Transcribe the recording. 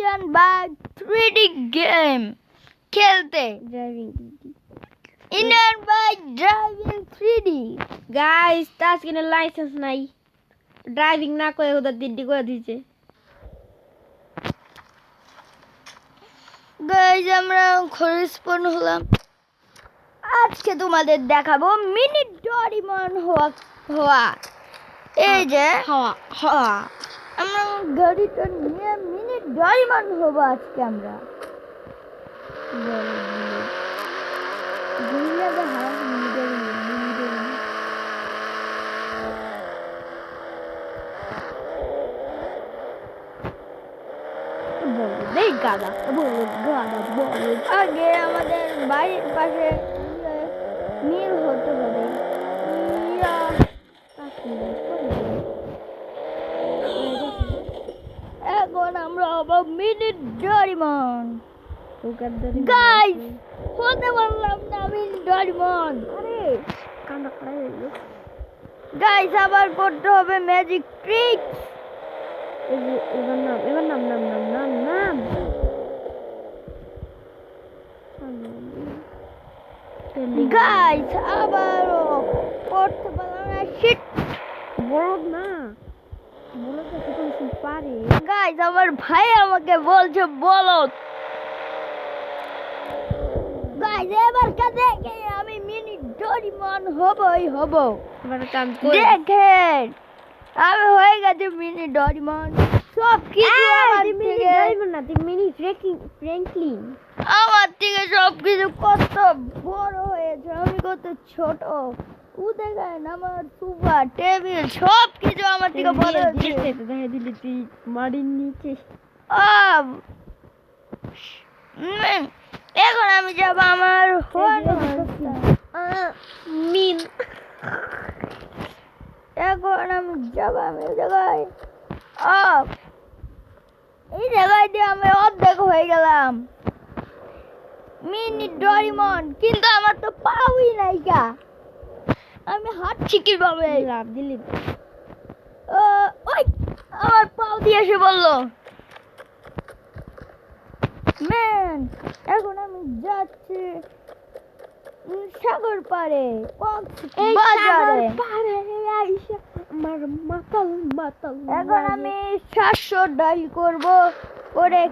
Indian bike 3D game খেলতে। Indian bike driving 3D। Guys তাস কিনে লাইসেন্স নাই, ড্রাইভিং না করে ওদের 3D করে দিয়েছে। গাইস আমরা খরিস্পন হলাম। আজকে তোমাদের দেখাবো মিনি ডোরেমন হওয়া। এই যে হাওয়া আমরা গাড়িটা নিয়ে মিনি ডোরেমন হবো আজকে আমরা। আগে আমাদের বাড়ির পাশে মিল হতে হবে। এখন আমরা হবো মিনি ডোরেমন। গাইস হতে পারলাম না মিনি ডোরেমন। আরে কান্না করে গাইস আবার করতে হবে ম্যাজিক ট্রিক। এবার নাম গাইস আবার করতে পারলাম না। শিট বলদ না, বলদ তো কিছু পারে। গাইস আমার ভাই আমাকে বলছে বলদ। গাইস এবার দেখে আমি মিনি ডোরেমন হবই হব। এবার কাম করে দেখেন আমি হয়ে গেছে মিনি ডোরেমন। সব কিছু আমার মিনি থেকে ডোরেমন না, তুই মিনি ফ্র্যাঙ্কলিন। আমার থেকে সব কিছু কত বড় হয়েছে, আমি কত ছোট। ও দেখেন আমার সোফা টেবিল সব কিছু আমার থেকে বড় হয়েছে। দেখে দিলি তুই মাটির নিচে। এখন আমি যাব আমার মিন। এখন আমি যাব আমি জায়গায় এই জায়গায় দিয়ে আমি অর্ধেক হয়ে গেলাম মিনি ডোরেমন। কিন্তু আমার তো পাওই নাই কা, আমি হাঁটছি কিভাবে? লাভ দিলি ওই আমার পাও দিয়ে এসে বললো ম্যান। এখন আমি যাচ্ছি সাগর পাড়ে বাজারে। আমার মাতাল এখন আমি 700 ডাইল করব করে